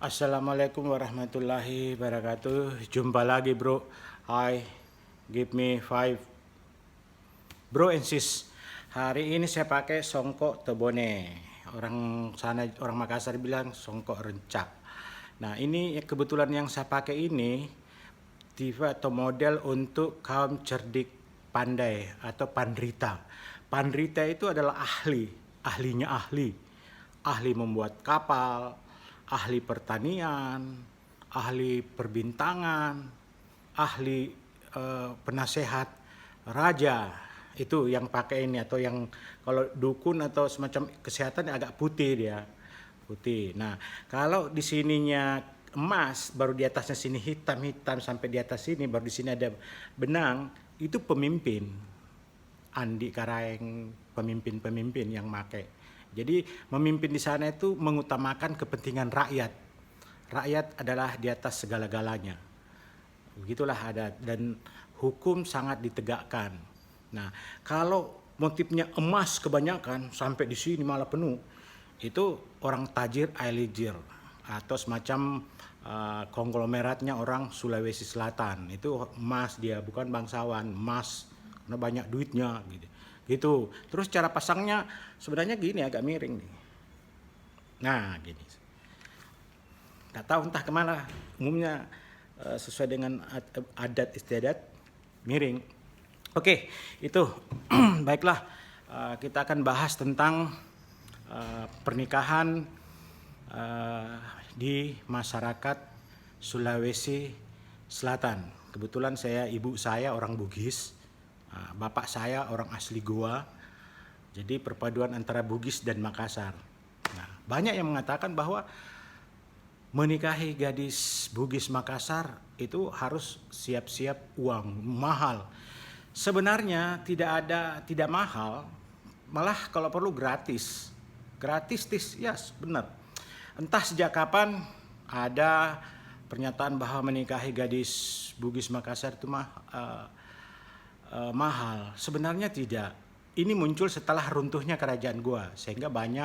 Assalamualaikum warahmatullahi wabarakatuh. Jumpa lagi bro. Hi, give me 5 bro and sis. Hari ini saya pakai songkok tebone. Orang sana, orang Makassar bilang songkok rencak. Nah ini kebetulan yang saya pakai ini tipe atau model untuk kaum cerdik pandai atau pandrita. Pandrita itu adalah ahlinya ahli membuat kapal, ahli pertanian, ahli perbintangan, ahli penasehat raja. Itu yang pakai ini, atau yang kalau dukun atau semacam kesehatan agak putih dia. Putih. Nah, kalau di sininya emas, baru di atasnya sini hitam sampai di atas sini, baru di sini ada benang, itu pemimpin. Andi Karaeng, pemimpin-pemimpin yang pakai. Jadi memimpin di sana itu mengutamakan kepentingan rakyat. Rakyat adalah di atas segala-galanya. Begitulah ada, dan hukum sangat ditegakkan. Nah, kalau motifnya emas kebanyakan sampai di sini malah penuh, itu orang tajir Ailijir atau semacam konglomeratnya orang Sulawesi Selatan. Itu emas dia, bukan bangsawan, emas karena banyak duitnya gitu. Terus cara pasangnya sebenarnya gini, agak miring nih. Nah gini, nggak tahu entah kemana, umumnya sesuai dengan adat istiadat miring. Oke, itu baiklah, kita akan bahas tentang pernikahan di masyarakat Sulawesi Selatan. Kebetulan ibu saya orang Bugis, bapak saya orang asli Goa. Jadi perpaduan antara Bugis dan Makassar. Nah, banyak yang mengatakan bahwa menikahi gadis Bugis Makassar itu harus siap-siap uang mahal. Sebenarnya tidak mahal, malah kalau perlu gratis. Gratis yes, benar. Entah sejak kapan ada pernyataan bahwa menikahi gadis Bugis Makassar itu mahal. Sebenarnya tidak. Ini muncul setelah runtuhnya kerajaan Goa, sehingga banyak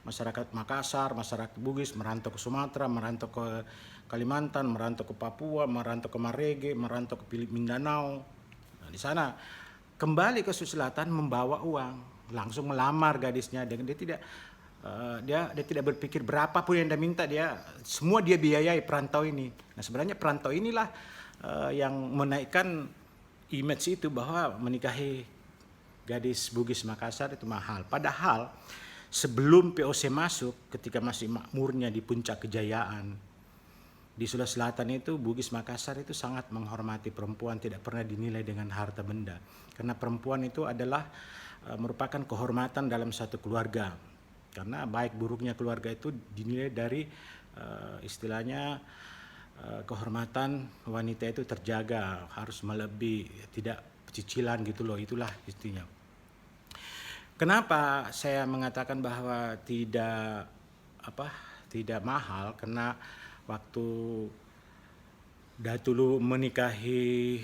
masyarakat Makassar, masyarakat Bugis merantau ke Sumatera, merantau ke Kalimantan, merantau ke Papua, merantau ke Marege, merantau ke Mindanao. Nah, di sana kembali ke Sulawesi Selatan membawa uang, langsung melamar gadisnya. Dia tidak berpikir berapapun yang dia minta, semua dia biayai perantau ini. Nah, sebenarnya perantau inilah yang menaikkan image itu bahwa menikahi gadis Bugis Makassar itu mahal. Padahal sebelum POC masuk, ketika masih makmurnya di puncak kejayaan di Sulawesi Selatan itu, Bugis Makassar itu sangat menghormati perempuan, tidak pernah dinilai dengan harta benda. Karena perempuan itu adalah merupakan kehormatan dalam satu keluarga. Karena baik buruknya keluarga itu dinilai dari istilahnya kehormatan wanita itu terjaga, harus melebihi, tidak cicilan gitu loh, itulah istinya. Kenapa saya mengatakan bahwa tidak mahal? Karena waktu Datulu menikahi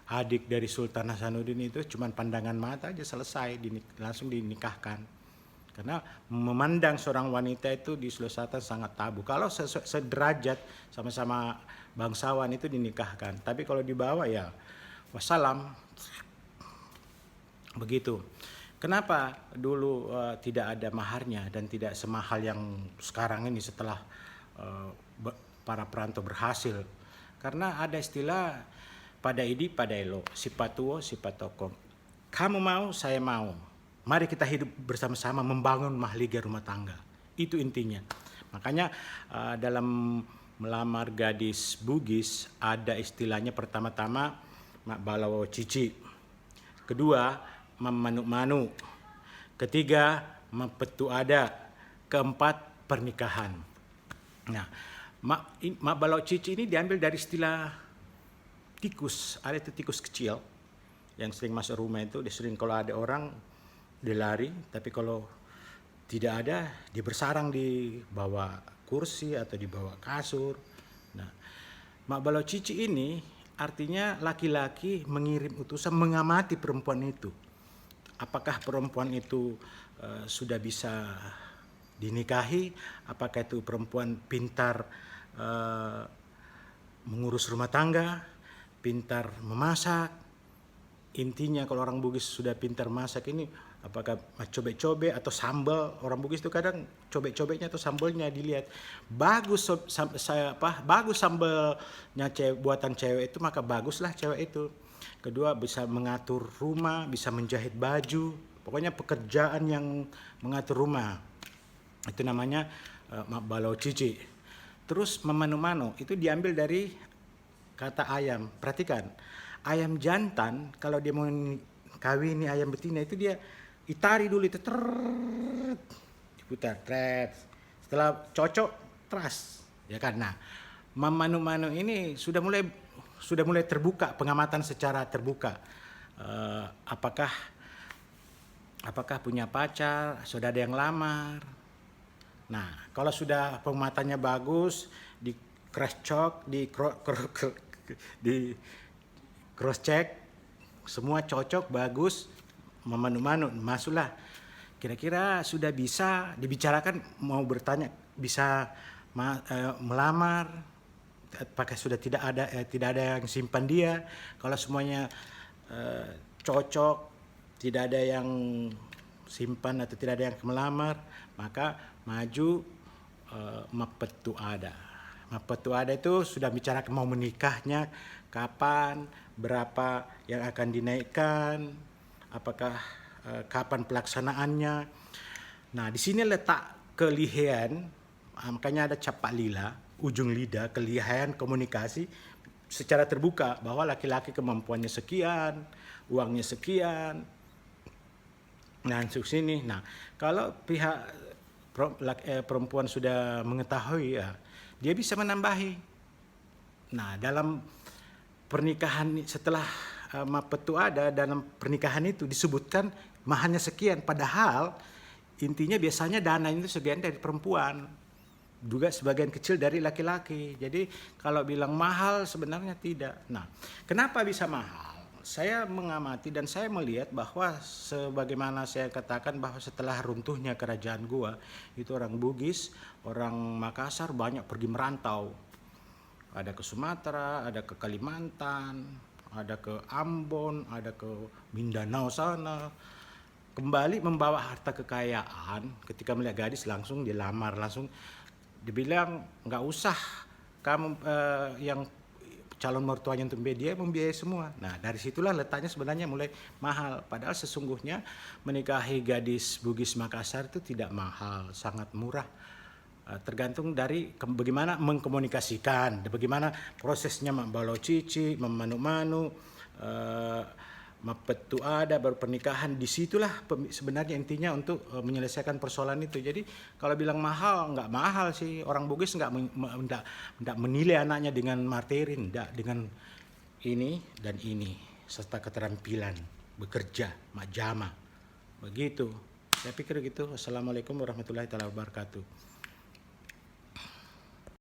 adik dari Sultan Hasanuddin itu cuma pandangan mata aja selesai, langsung dinikahkan. Karena memandang seorang wanita itu di Sulawesi Selatan sangat tabu. Kalau sederajat sama-sama bangsawan itu dinikahkan. Tapi kalau di bawah ya wassalam. Begitu. Kenapa dulu tidak ada maharnya dan tidak semahal yang sekarang ini setelah para perantau berhasil? Karena ada istilah pada idi pada elo, sipatuo sipatokong. Kamu mau, saya mau. Mari kita hidup bersama-sama membangun mahligai rumah tangga. Itu intinya. Makanya dalam melamar gadis Bugis ada istilahnya, pertama-tama mak balawo cici, kedua memanu-manu, ketiga mempetu ada, keempat pernikahan. Nah, mak balau cici ini diambil dari istilah tikus. Ada itu tikus kecil yang sering masuk rumah itu, dia sering kalau ada orang dia lari, tapi kalau tidak ada dia bersarang di bawah kursi atau di bawah kasur. Nah, mak balau cici ini artinya laki-laki mengirim utusan mengamati perempuan itu. Apakah perempuan itu sudah bisa dinikahi, apakah itu perempuan pintar mengurus rumah tangga, pintar memasak. Intinya kalau orang Bugis sudah pintar masak ini, apakah cobek-cobek atau sambal, orang Bugis itu kadang cobek-cobeknya atau sambalnya dilihat bagus, bagus sambalnya buatan cewek itu, maka baguslah cewek itu. Kedua, bisa mengatur rumah, bisa menjahit baju, pokoknya pekerjaan yang mengatur rumah itu namanya balau cici. Terus memanu-manu itu diambil dari kata ayam. Perhatikan, ayam jantan kalau dia mau kawini ayam betina itu dia itari dulu itu, diputar, setelah cocok teras, ya kan. Nah, memanu-manu ini sudah mulai terbuka, pengamatan secara terbuka. Apakah punya pacar, sudah ada yang lamar. Nah, kalau sudah pengamatannya bagus, di cross check, semua cocok, bagus, memanu-manu, masuklah. Kira-kira sudah bisa dibicarakan, mau bertanya, bisa melamar, apakah sudah tidak ada yang simpan dia. Kalau semuanya cocok, tidak ada yang simpan atau tidak ada yang melamar, maka maju mapetu ada. Mapetu ada itu sudah bicara mau menikahnya, kapan, berapa yang akan dinaikkan, apakah kapan pelaksanaannya. Nah, di sini letak kelihayan, makanya ada capak lila, ujung lidah, kelihayan komunikasi secara terbuka bahwa laki-laki kemampuannya sekian, uangnya sekian, nah sini. Nah, kalau pihak perempuan sudah mengetahui, ya, dia bisa menambahi. Nah, dalam pernikahan setelah mapetu ada, dalam pernikahan itu disebutkan mahalnya sekian, padahal intinya biasanya dana itu sekian dari perempuan, juga sebagian kecil dari laki-laki. Jadi kalau bilang mahal sebenarnya tidak. Nah, kenapa bisa mahal? Saya mengamati dan saya melihat bahwa sebagaimana saya katakan bahwa setelah runtuhnya kerajaan Goa, itu orang Bugis, orang Makassar banyak pergi merantau. Ada ke Sumatera, ada ke Kalimantan, ada ke Ambon, ada ke Mindanao sana. Kembali membawa harta kekayaan, ketika melihat gadis langsung dilamar, langsung dibilang nggak usah kamu yang calon mertuanya untuk dia membiayai semua. Nah, dari situlah letaknya sebenarnya mulai mahal. Padahal sesungguhnya menikahi gadis Bugis Makassar itu tidak mahal, sangat murah. Tergantung dari bagaimana mengkomunikasikan, bagaimana prosesnya membalau cici, memanu-manu, mapetu ada, baru pernikahan. Disitulah sebenarnya intinya untuk menyelesaikan persoalan itu. Jadi kalau bilang mahal, nggak mahal sih. Orang Bugis nggak menilai anaknya dengan materi, nggak, dengan ini dan ini, serta keterampilan bekerja, majama, begitu. Saya pikir gitu. Wassalamualaikum warahmatullahi wabarakatuh.